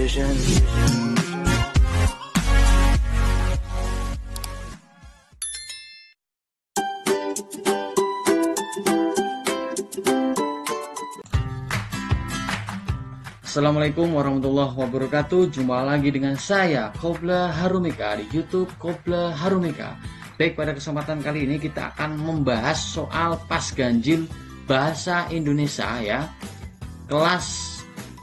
vision. Assalamualaikum warahmatullahi wabarakatuh. Jumpa lagi dengan saya Qobla Harumika di YouTube Qobla Harumika. Baik, pada kesempatan kali ini kita akan membahas soal pas ganjil bahasa Indonesia ya, kelas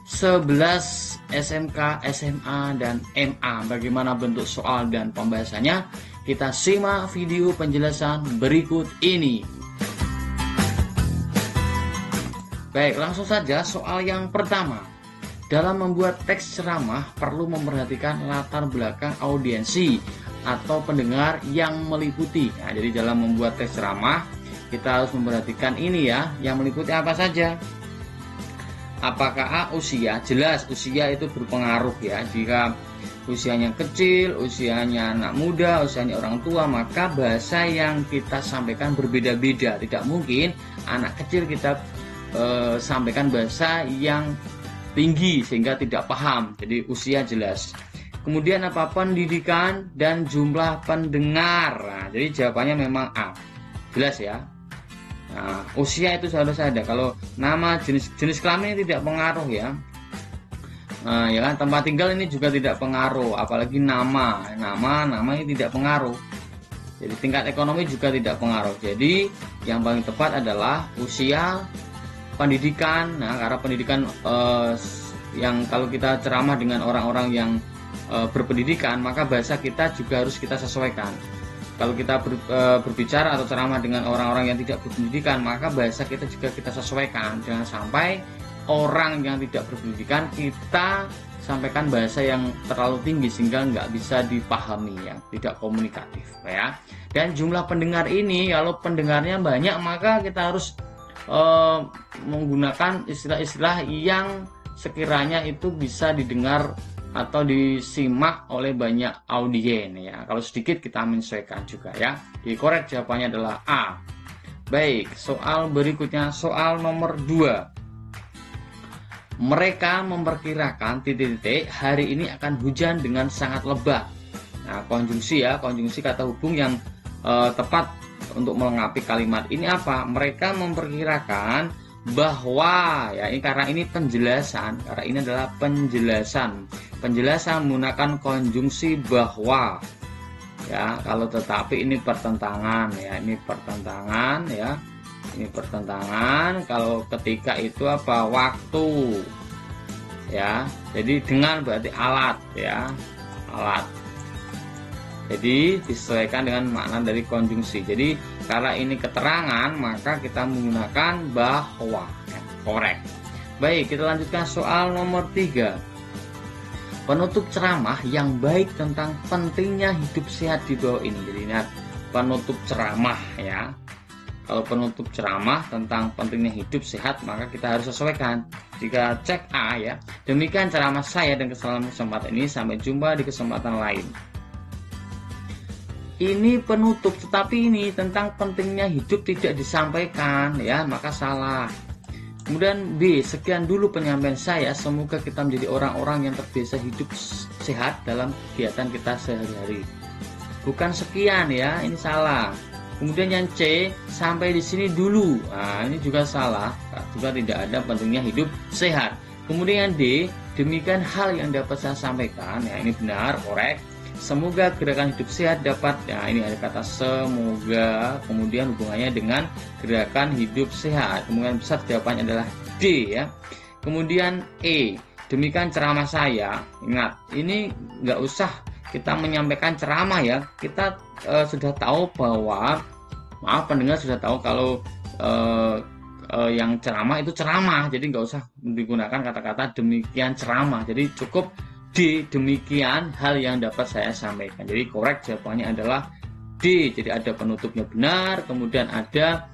11 SMK, SMA, dan MA. Bagaimana bentuk soal dan pembahasannya? Kita simak video penjelasan berikut ini. Baik, langsung saja soal yang pertama. Dalam membuat teks ceramah perlu memperhatikan latar belakang audiensi atau pendengar yang meliputi. Nah, jadi dalam membuat teks ceramah kita harus memperhatikan ini ya, yang meliputi apa saja. Apakah usia? Jelas usia itu berpengaruh ya. Jika usianya kecil, usianya anak muda, usianya orang tua, maka bahasa yang kita sampaikan berbeda-beda. Tidak mungkin anak kecil kita sampaikan bahasa yang tinggi sehingga tidak paham. Jadi usia jelas. Kemudian apa? Pendidikan dan jumlah pendengar. Nah, jadi jawabannya memang A. Jelas ya. Nah, usia itu harus ada. Kalau nama, jenis kelamin tidak pengaruh ya. Nah, ya kan, tempat tinggal ini juga tidak pengaruh, apalagi nama ini tidak pengaruh. Jadi tingkat ekonomi juga tidak pengaruh. Jadi yang paling tepat adalah usia, pendidikan. Nah, karena pendidikan yang kalau kita ceramah dengan orang-orang yang berpendidikan, maka bahasa kita juga harus kita sesuaikan. Kalau kita berbicara atau ceramah dengan orang-orang yang tidak berpendidikan, maka bahasa kita juga kita sesuaikan. Jangan sampai orang yang tidak berpendidikan kita sampaikan bahasa yang terlalu tinggi sehingga nggak bisa dipahami ya, tidak komunikatif ya. Dan jumlah pendengar ini, kalau pendengarnya banyak, maka kita harus menggunakan istilah-istilah yang sekiranya itu bisa didengar atau disimak oleh banyak audien ya. Kalau sedikit kita menyesuaikan juga ya. Dikorek jawabannya adalah A. Baik, soal berikutnya, soal nomor 2. Mereka memperkirakan titik-titik hari ini akan hujan dengan sangat lebat. Nah, konjungsi ya, konjungsi kata hubung yang tepat untuk melengkapi kalimat ini apa? Mereka memperkirakan bahwa ya, ini karena ini penjelasan, karena ini adalah penjelasan menggunakan konjungsi bahwa ya. Kalau tetapi ini pertentangan ya, ini pertentangan ya, ini pertentangan. Kalau ketika itu apa? Waktu ya, jadi dengan berarti alat ya, alat. Jadi disesuaikan dengan makna dari konjungsi. Jadi karena ini keterangan, maka kita menggunakan bahwa ya, korek. Baik, kita lanjutkan soal nomor 3. Penutup ceramah yang baik tentang pentingnya hidup sehat di bawah ini. Jadi ingat, penutup ceramah ya. Kalau penutup ceramah tentang pentingnya hidup sehat, maka kita harus sesuaikan. Jika cek A ya. Demikian ceramah saya dan kesempatan ini. Sampai jumpa di kesempatan lain. Ini penutup, tetapi ini tentang pentingnya hidup tidak disampaikan ya, maka salah. Kemudian B, sekian dulu penyampaian saya, semoga kita menjadi orang-orang yang terbiasa hidup sehat dalam kegiatan kita sehari-hari. Bukan sekian ya, ini salah. Kemudian yang C, sampai di sini dulu. Nah, ini juga salah, juga tidak ada pentingnya hidup sehat. Kemudian D, demikian hal yang dapat saya sampaikan. Ya, ini benar, korek. Semoga gerakan hidup sehat dapat, ya ini ada kata semoga, kemudian hubungannya dengan gerakan hidup sehat. Kemungkinan besar jawabannya adalah D ya. Kemudian E, demikian ceramah saya. Ingat, ini nggak usah kita menyampaikan ceramah ya. Kita sudah tahu bahwa, pendengar sudah tahu kalau yang ceramah itu ceramah. Jadi nggak usah digunakan kata-kata demikian ceramah. Jadi cukup D, demikian hal yang dapat saya sampaikan. Jadi korek jawabannya adalah D. Jadi ada penutupnya benar, kemudian ada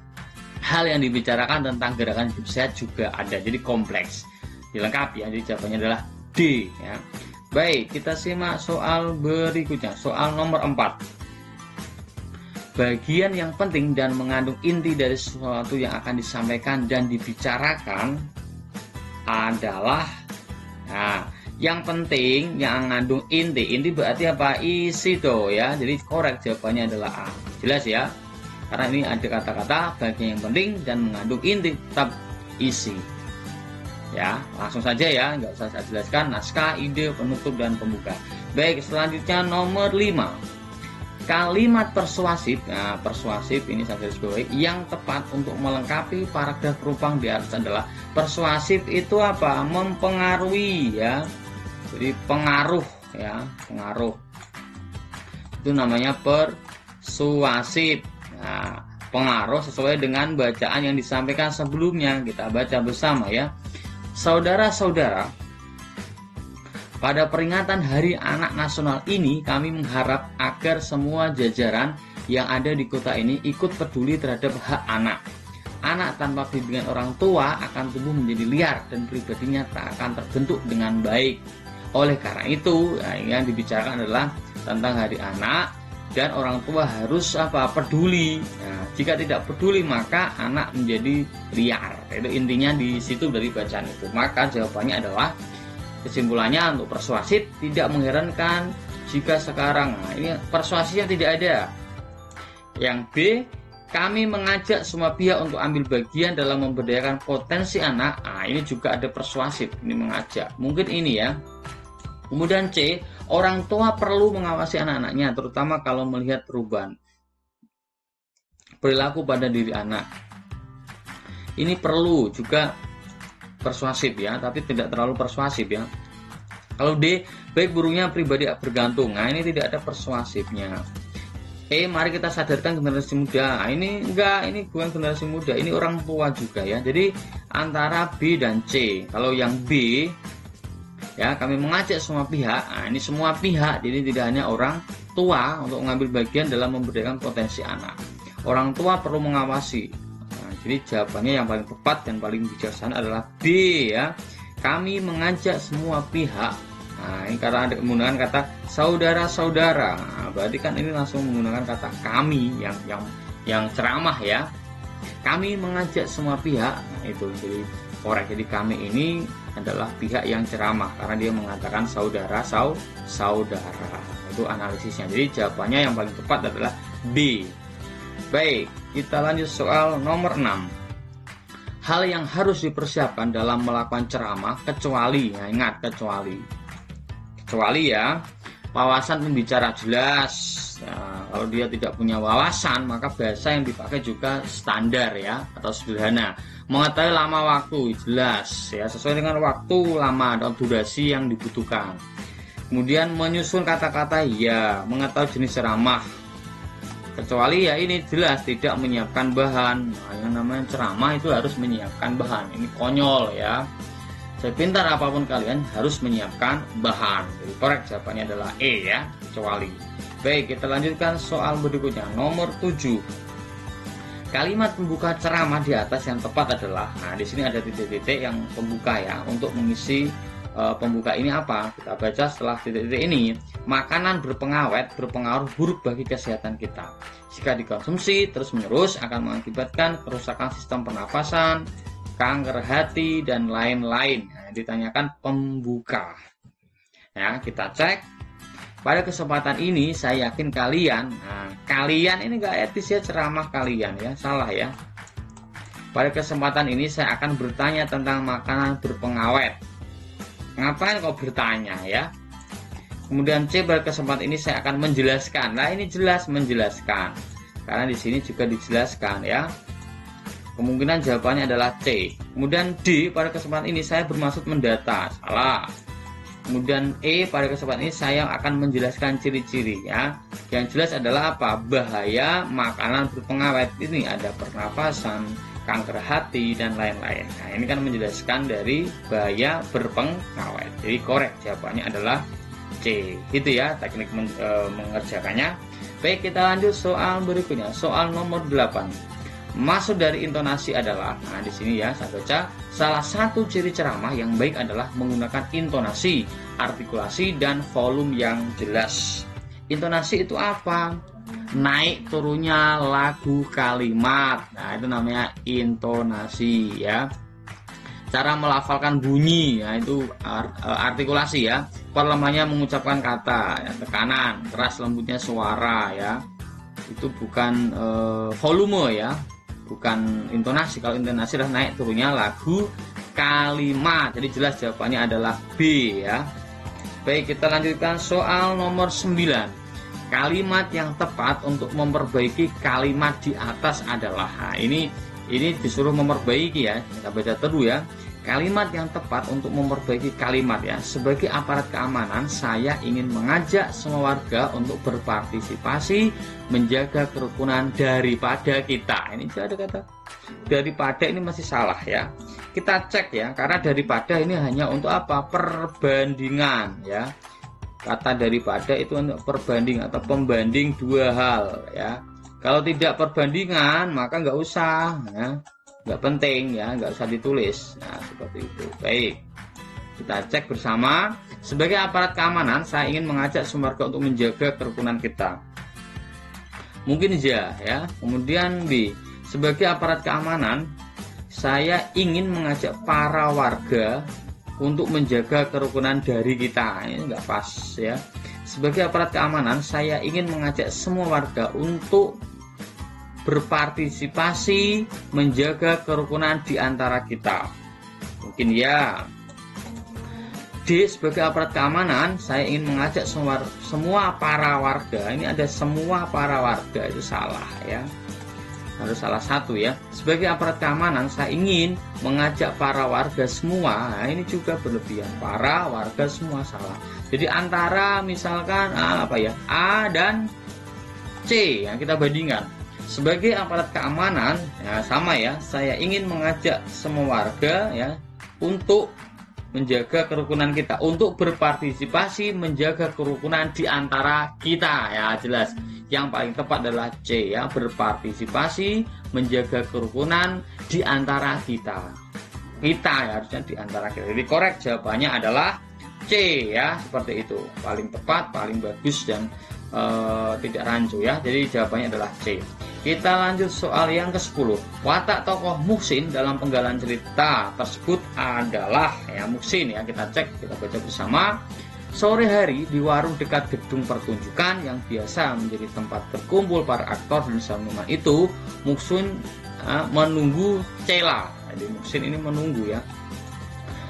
hal yang dibicarakan tentang gerakan hidup sehat juga ada. Jadi kompleks, dilengkapi ya. Jadi jawabannya adalah D ya. Baik, kita simak soal berikutnya. Soal nomor 4. Bagian yang penting dan mengandung inti dari sesuatu yang akan disampaikan dan dibicarakan adalah, nah, Yang penting yang mengandung inti berarti apa? Isi tuh ya. Jadi korek jawabannya adalah A. Jelas ya? Karena ini ada kata-kata bagian yang penting dan mengandung inti tetap isi. Ya, langsung saja ya, nggak usah saya jelaskan. Naskah, ide, penutup dan pembuka. Baik, selanjutnya nomor 5. Kalimat persuasif. Nah, persuasif ini saya garis bawahi, yang tepat untuk melengkapi paragraf penumpang di atas adalah persuasif itu apa? Mempengaruhi ya. Jadi pengaruh ya, pengaruh. Itu namanya persuasif. Nah, pengaruh sesuai dengan bacaan yang disampaikan sebelumnya. Kita baca bersama ya. Saudara-saudara, pada peringatan Hari Anak Nasional ini kami mengharap agar semua jajaran yang ada di kota ini ikut peduli terhadap hak anak. Anak tanpa bimbingan orang tua akan tumbuh menjadi liar dan pribadinya tak akan terbentuk dengan baik. Oleh karena itu, yang dibicarakan adalah tentang Hari Anak dan orang tua harus peduli. Nah, jika tidak peduli maka anak menjadi liar. Itu intinya di situ dari bacaan itu. Maka jawabannya adalah, kesimpulannya untuk persuasif tidak mengherankan jika sekarang ini persuasinya tidak ada. Yang B, kami mengajak semua pihak untuk ambil bagian dalam memberdayakan potensi anak. Ini juga ada persuasif, ini mengajak. Mungkin ini ya. Kemudian C, orang tua perlu mengawasi anak-anaknya, terutama kalau melihat perubahan perilaku pada diri anak. Ini perlu juga persuasif ya, tapi tidak terlalu persuasif ya. Kalau D, baik burungnya pribadi bergantung. Nah, ini tidak ada persuasifnya. E, mari kita sadarkan generasi muda. Ini enggak, ini bukan generasi muda, ini orang tua juga ya. Jadi antara B dan C. Kalau yang B ya, kami mengajak semua pihak. Nah, ini semua pihak, jadi tidak hanya orang tua untuk mengambil bagian dalam memberdayakan potensi anak. Orang tua perlu mengawasi. Nah, jadi jawabannya yang paling tepat dan paling bijaksana adalah B ya. Kami mengajak semua pihak. Nah, ini karena ada menggunakan kata saudara-saudara. Nah, berarti kan ini langsung menggunakan kata kami yang ceramah ya. Kami mengajak semua pihak. Nah, itu jadi korek. Jadi kami ini adalah pihak yang ceramah karena dia mengatakan saudara. Itu analisisnya. Jadi jawabannya yang paling tepat adalah B. Baik, kita lanjut soal nomor 6. Hal yang harus dipersiapkan dalam melakukan ceramah kecuali, ya ingat kecuali ya, wawasan pembicara jelas. Nah, kalau dia tidak punya wawasan maka bahasa yang dipakai juga standar ya atau sederhana. Mengetahui lama waktu jelas ya, sesuai dengan waktu lama atau durasi yang dibutuhkan. Kemudian menyusun kata-kata ya, mengetahui jenis ceramah. Kecuali ya ini jelas tidak menyiapkan bahan. Nah, yang namanya ceramah itu harus menyiapkan bahan. Ini konyol ya. Sepintar apapun kalian harus menyiapkan bahan. Jadi korek jawabannya adalah E ya, kecuali. Baik, kita lanjutkan soal berikutnya nomor 7. Kalimat pembuka ceramah di atas yang tepat adalah, nah di sini ada titik-titik yang pembuka ya, untuk mengisi pembuka ini apa? Kita baca setelah titik-titik ini. Makanan berpengawet berpengaruh buruk bagi kesehatan kita. Jika dikonsumsi terus-menerus akan mengakibatkan kerusakan sistem pernafasan, kanker hati dan lain-lain. Nah, ditanyakan pembuka. Ya, kita cek. Pada kesempatan ini saya yakin kalian, kalian ini gak etis ya ceramah kalian ya, salah ya. Pada kesempatan ini saya akan bertanya tentang makanan berpengawet. Ngapain kau bertanya ya? Kemudian C, pada kesempatan ini saya akan menjelaskan. Nah ini jelas menjelaskan, karena di sini juga dijelaskan ya. Kemungkinan jawabannya adalah C. Kemudian D, pada kesempatan ini saya bermaksud mendata, salah. Kemudian E, pada kesempatan ini saya akan menjelaskan ciri-ciri ya. Yang jelas adalah apa? Bahaya makanan berpengawet ini ada pernafasan, kanker hati dan lain-lain. Nah, ini kan menjelaskan dari bahaya berpengawet. Jadi korek jawabannya adalah C. Itu ya teknik mengerjakannya. Baik, kita lanjut soal berikutnya. Soal nomor 8. Maksud dari intonasi adalah, nah di sini ya saya baca, salah satu ciri ceramah yang baik adalah menggunakan intonasi, artikulasi dan volume yang jelas. Intonasi itu apa? Naik turunnya lagu kalimat. Nah, itu namanya intonasi ya. cara melafalkan bunyi, ya itu artikulasi ya, perlemahnya mengucapkan kata, ya, tekanan, keras lembutnya suara ya, itu bukan volume ya, bukan intonasi. Kalau intonasi adalah naik turunnya lagu kalimat. Jadi jelas jawabannya adalah B ya. Baik, kita lanjutkan soal nomor 9. Kalimat yang tepat untuk memperbaiki kalimat di atas adalah, nah, ini disuruh memperbaiki ya. Kita baca dulu ya. Kalimat yang tepat untuk memperbaiki kalimat ya. Sebagai aparat keamanan, saya ingin mengajak semua warga untuk berpartisipasi menjaga kerukunan daripada kita. Ini sudah ada kata daripada, ini masih salah ya. Kita cek ya, karena daripada ini hanya untuk apa? Perbandingan ya. Kata daripada itu untuk perbanding atau pembanding dua hal ya. Kalau tidak perbandingan maka nggak usah ya. Nggak penting ya, nggak usah ditulis. Nah, seperti itu. Baik, kita cek bersama. Sebagai aparat keamanan, saya ingin mengajak semua warga untuk menjaga kerukunan kita. Mungkin ya. Kemudian B, sebagai aparat keamanan, saya ingin mengajak para warga untuk menjaga kerukunan dari kita. Ini nggak pas ya. Sebagai aparat keamanan, saya ingin mengajak semua warga untuk berpartisipasi menjaga kerukunan di antara kita. Mungkin ya. D, sebagai aparat keamanan, saya ingin mengajak semua para warga. Ini ada semua para warga, itu salah ya. Harus salah satu ya. Sebagai aparat keamanan, saya ingin mengajak para warga semua. Nah, ini juga berlebihan. Para warga semua salah. Jadi antara misalkan A dan C yang kita bandingkan. Sebagai aparat keamanan, ya sama ya, saya ingin mengajak semua warga ya untuk menjaga kerukunan kita, untuk berpartisipasi menjaga kerukunan di antara kita ya, jelas. Yang paling tepat adalah C ya, berpartisipasi menjaga kerukunan di antara kita. Kita ya, harusnya di antara kita. Jadi korek jawabannya adalah C ya, seperti itu. Paling tepat, paling bagus dan tidak rancu ya. Jadi jawabannya adalah C. Kita lanjut soal yang ke-10. Watak tokoh Muhsin dalam penggalan cerita tersebut adalah ya, Muhsin ya. Kita cek, kita baca bersama. Sore hari di warung dekat gedung pertunjukan yang biasa menjadi tempat berkumpul para aktor dan seniman itu, Muhsin menunggu Cela. Jadi Muhsin ini menunggu ya.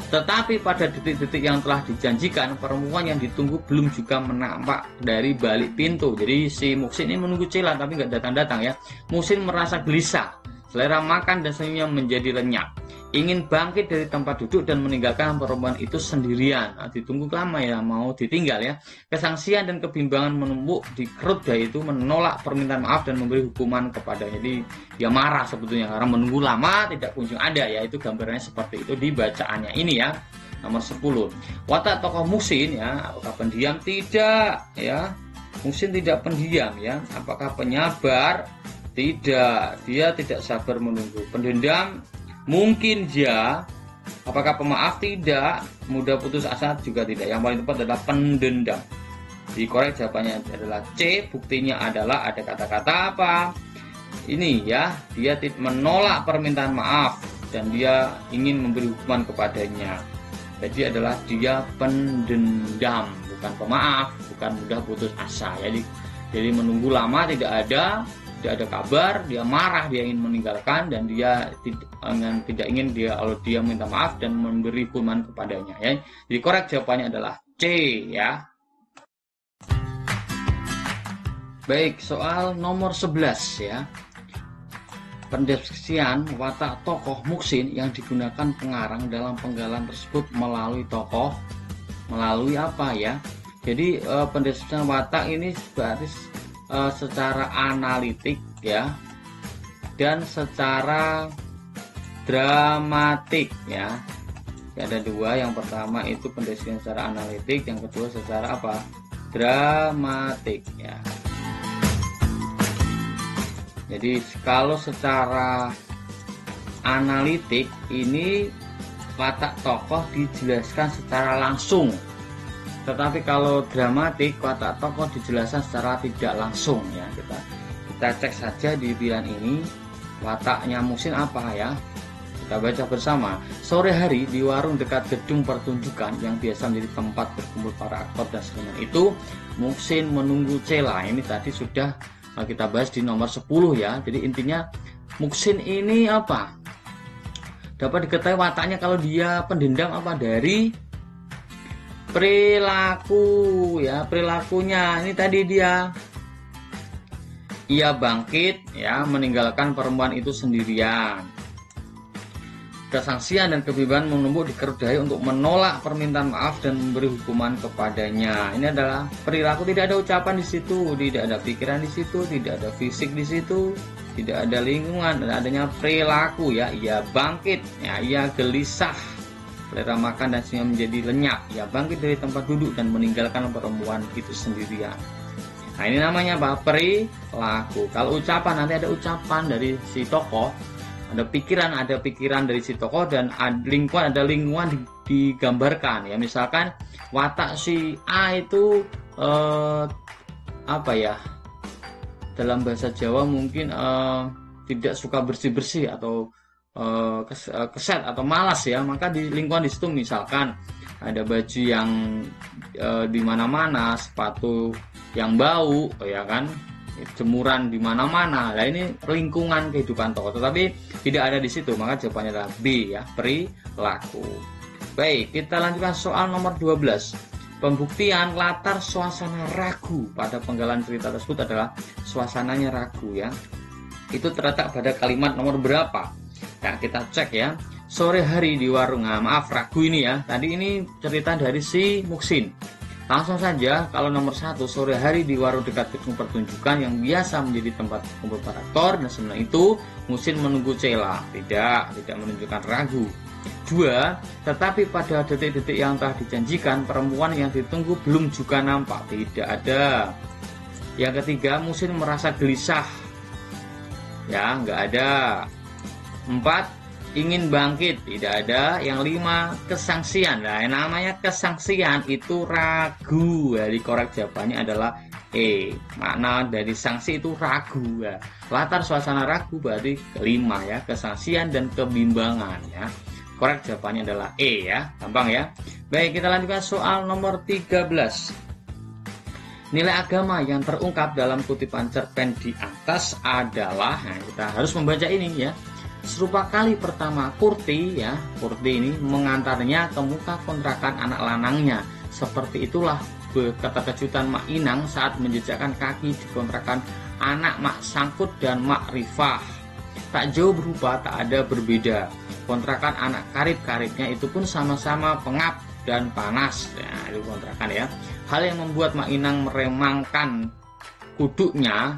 Tetapi pada detik-detik yang telah dijanjikan, perempuan yang ditunggu belum juga menampak dari balik pintu. Jadi si Muhsin ini menunggu Cela tapi nggak datang-datang ya. Muhsin merasa gelisah, selera makan dan senyumnya menjadi lenyap. Ingin bangkit dari tempat duduk dan meninggalkan perempuan itu sendirian. Nah, ditunggu lama ya, mau ditinggal ya. Kesangsian dan kebimbangan menumpuk di perut dia itu, menolak permintaan maaf dan memberi hukuman kepadanya. Jadi dia marah sebetulnya karena menunggu lama tidak kunjung ada ya. Itu gambarannya seperti itu di bacaannya ini ya. Nomor 10. Watak tokoh Muhsin ya, apakah pendiam? Tidak ya. Muhsin tidak pendiam ya. Apakah penyabar? Tidak. Dia tidak sabar menunggu. Pendendam? Mungkin ya. Apakah pemaaf? Tidak. Mudah putus asa? Juga tidak. Yang paling tepat adalah pendendam. Jadi korek jawabannya adalah C. Buktinya adalah ada kata-kata apa? Ini ya, dia menolak permintaan maaf dan dia ingin memberi hukuman kepadanya. Jadi adalah dia pendendam, bukan pemaaf, bukan mudah putus asa. Jadi menunggu lama tidak ada kabar, dia marah, dia ingin meninggalkan dan dia tidak ingin kalau dia minta maaf dan memberi hukuman kepadanya ya. Jadi korek jawabannya adalah C ya. Baik, soal nomor 11 ya. Pendeskripsian watak tokoh Muhsin yang digunakan pengarang dalam penggalan tersebut melalui apa ya? Jadi pendeskripsian watak ini berarti secara analitik ya dan secara dramatik ya. Ada dua, yang pertama itu pendeskripsian secara analitik, yang kedua secara apa? Dramatik ya. Jadi kalau secara analitik ini watak tokoh dijelaskan secara langsung. Tetapi kalau dramatik watak tokoh dijelaskan secara tidak langsung ya. Kita cek saja di pilihan ini wataknya Muhsin apa ya. Kita baca bersama. Sore hari di warung dekat gedung pertunjukan yang biasa menjadi tempat berkumpul para aktor dan seniman itu, Muhsin menunggu Cela. Ini tadi sudah kita bahas di nomor 10 ya. Jadi intinya Muhsin ini apa? Dapat diketahui wataknya kalau dia pendendam apa dari perilaku ya, perilakunya. Ini tadi ia bangkit ya, meninggalkan perempuan itu sendirian. Kesangsian dan kebimbangan menumpuk di kerudahi untuk menolak permintaan maaf dan memberi hukuman kepadanya. Ini adalah perilaku, tidak ada ucapan di situ, tidak ada pikiran di situ, tidak ada fisik di situ, tidak ada lingkungan, dan adanya perilaku ya. Ia bangkit ya, ia gelisah, selera makan dan senyum menjadi lenyap. Ia bangkit dari tempat duduk dan meninggalkan perempuan itu sendirian. Nah, ini namanya apa? Perilaku. Kalau ucapan, nanti ada ucapan dari si tokoh, ada pikiran dari si tokoh, dan ada lingkungan digambarkan ya. Misalkan watak si A itu apa ya, dalam bahasa Jawa mungkin tidak suka bersih-bersih atau keset atau malas ya, maka di lingkungan di situ misalkan ada baju yang di mana-mana, sepatu yang bau ya kan, jemuran di mana-mana. Nah, ini lingkungan kehidupan tokoh, tetapi tidak ada di situ, maka jawabannya adalah B ya, perilaku. Baik, kita lanjutkan soal nomor 12. Pembuktian latar suasana ragu pada penggalan cerita tersebut adalah suasananya ragu ya. Itu terletak pada kalimat nomor berapa? Nah, kita cek ya. Sore hari di warung. Nah, maaf, ragu ini ya. Tadi ini cerita dari si Muhsin. Langsung saja, kalau nomor 1, sore hari di warung dekat gedung pertunjukan yang biasa menjadi tempat kumpul para aktor dan seniman itu, Muhsin menunggu Cela. Tidak menunjukkan ragu. 2, tetapi pada detik-detik yang telah dijanjikan, perempuan yang ditunggu belum juga nampak. Tidak ada. Yang ketiga, Muhsin merasa gelisah. Ya, nggak ada. 4, ingin bangkit, tidak ada. Yang 5, kesangsian. Nah, yang namanya kesangsian itu ragu. Jadi korek jawabannya adalah E. Makna dari sanksi itu ragu ya. Latar suasana ragu berarti kelima ya, kesangsian dan kebimbangan ya. Korek jawabannya adalah E ya, gampang ya. Baik, kita lanjutkan soal nomor 13. Nilai agama yang terungkap dalam kutipan cerpen di atas adalah, nah, kita harus membaca ini ya. Serupa kali pertama Kurti ini mengantarnya ke muka kontrakan anak lanangnya. Seperti itulah keterkejutan Mak Inang saat menjejakkan kaki di kontrakan anak Mak Sangkut dan Mak Rifah. Tak jauh berupa, tak ada berbeda. Kontrakan anak karib-karibnya itu pun sama-sama pengap dan panas. Nah, itu kontrakan ya. Hal yang membuat Mak Inang meremangkan kuduknya,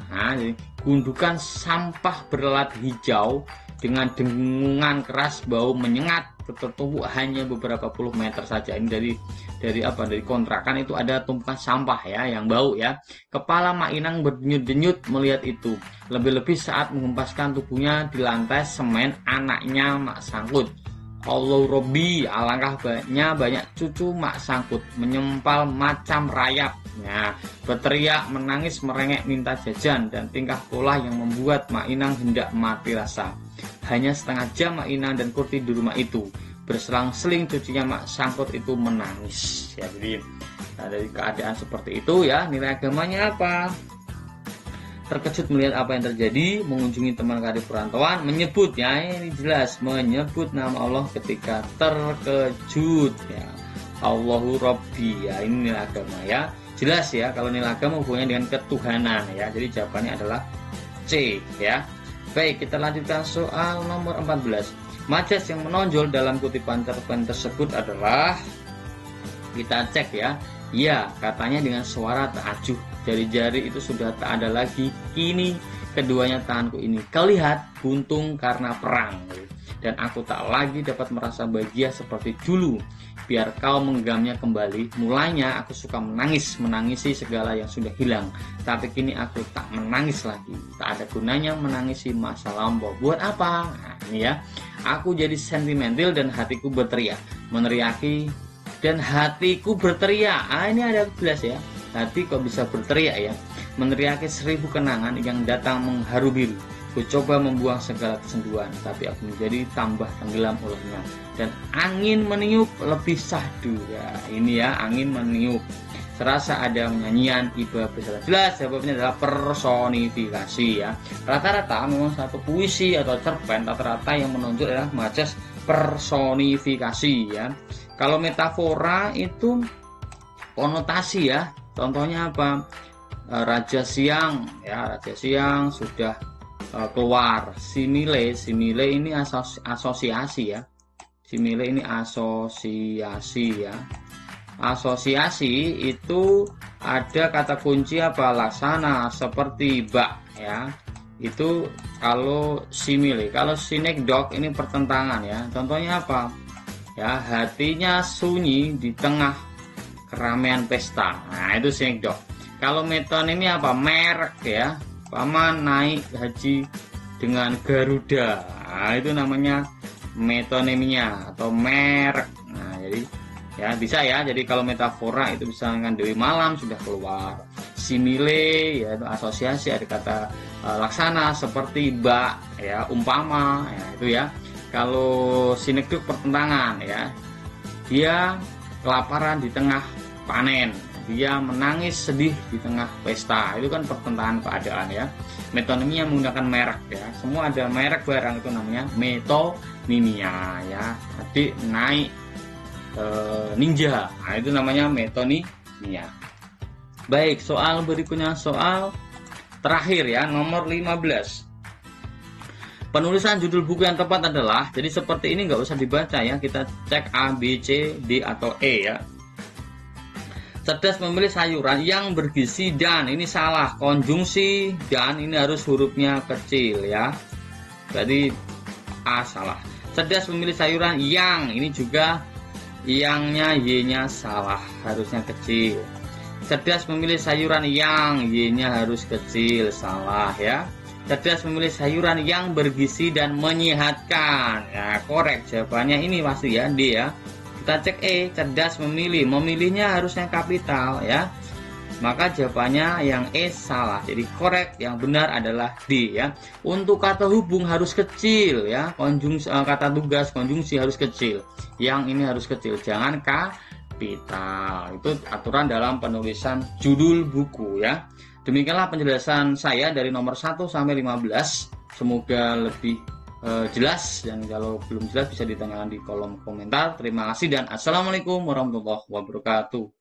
gundukan sampah berlat hijau dengan dengungan keras, bau menyengat, tertumpuk hanya beberapa puluh meter saja. Ini dari kontrakan itu ada tumpukan sampah ya yang bau ya. Kepala Mak Inang berdenyut-denyut melihat itu, lebih-lebih saat menghempaskan tubuhnya di lantai semen anaknya Mak Sangkut. Allah Robbi, alangkah banyak cucu Mak Sangkut menyempal macam rayap. Nah, berteriak, menangis, merengek minta jajan, dan tingkah pola yang membuat Mak Inang hendak mati rasa. Hanya setengah jam Mak Inang dan Kurti di rumah itu. Berselang-seling cucunya Mak Sangkut itu menangis. Ya, jadi dari keadaan seperti itu ya, nilai agamanya apa? Terkejut melihat apa yang terjadi, mengunjungi teman karib perantauan, menyebut ya, ini jelas menyebut nama Allah ketika terkejut ya. Allahu Rabbi ya, ini nilai agama ya. Jelas ya, kalau nilai agama hubungannya dengan ketuhanan ya. Jadi jawabannya adalah C ya. Baik, kita lanjutkan soal nomor 14. Majas yang menonjol dalam kutipan cerpen tersebut adalah, kita cek ya. Ya, katanya dengan suara ta'ajuh. Jari-jari itu sudah tak ada lagi. Kini keduanya tanganku ini kau lihat buntung karena perang. Dan aku tak lagi dapat merasa bahagia seperti dulu. Biar kau menggenggamnya kembali. Mulanya aku suka menangisi segala yang sudah hilang. Tapi kini aku tak menangis lagi. Tak ada gunanya menangisi masa lampau. Buat apa? Nah, ini ya. Aku jadi sentimental dan hatiku berteriak. Meneriaki dan hatiku berteriak. Ini ada jelas ya. Hati kok bisa berteriak ya. Meneriaki 1000 kenangan yang datang mengharu biru. Ku coba membuang segala kesenduan, tapi aku menjadi tambah tenggelam olehnya. Dan angin meniup lebih syahdu. Ya, ini ya, angin meniup. Serasa ada nyanyian iba bersalah. Jelas jawabnya adalah personifikasi ya. Rata-rata memang satu puisi atau cerpen rata-rata yang menonjol adalah majas personifikasi ya. Kalau metafora itu konotasi ya. Contohnya apa? Raja Siang ya, Raja Siang sudah keluar. Simile ini asosiasi ya. Simile ini asosiasi ya. Asosiasi itu ada kata kunci apa? Laksana, seperti bak ya. Itu kalau simile. Kalau sinekdok ini pertentangan ya. Contohnya apa? Ya, hatinya sunyi di tengah keramaian pesta. Nah, itu sinekdok. Kalau metonim apa? Merek ya. Paman naik haji dengan Garuda. Nah, itu namanya metonimnya atau merek. Nah, jadi ya bisa ya. Jadi kalau metafora itu bisa dengan Dewi Malam sudah keluar. Simile ya itu asosiasi, ada kata laksana seperti bak ya, umpama ya itu ya. Kalau sinekdok pertentangan ya. Dia kelaparan di tengah panen. Dia menangis sedih di tengah pesta. Itu kan pertentangan keadaan ya. Metonimia menggunakan merek ya. Semua ada merek barang itu namanya metonimia ya. Adik naik ninja. Nah, itu namanya metonimia. Baik, soal berikutnya, soal terakhir ya, nomor 15. Penulisan judul buku yang tepat adalah, jadi seperti ini nggak usah dibaca ya. Kita cek A, B, C, D atau E ya. Cerdas memilih sayuran yang bergizi dan, ini salah, konjungsi dan ini harus hurufnya kecil ya. Jadi A salah. Cerdas memilih sayuran yang, ini juga yangnya Y-nya salah, harusnya kecil. Cerdas memilih sayuran yang Y-nya harus kecil, salah ya. Cerdas memilih sayuran yang bergizi dan menyehatkan. Ya, korek jawabannya ini pasti ya, D ya. Kita cek E, cerdas memilih, memilihnya harusnya kapital ya. Maka jawabannya yang E salah. Jadi korek yang benar adalah D ya. Untuk kata hubung harus kecil ya. Konjungsi, kata tugas konjungsi harus kecil. Yang ini harus kecil, jangan kapital. Itu aturan dalam penulisan judul buku ya. Demikianlah penjelasan saya dari nomor 1 sampai 15. Semoga lebih jelas, dan kalau belum jelas bisa ditanyakan di kolom komentar. Terima kasih dan assalamualaikum warahmatullahi wabarakatuh.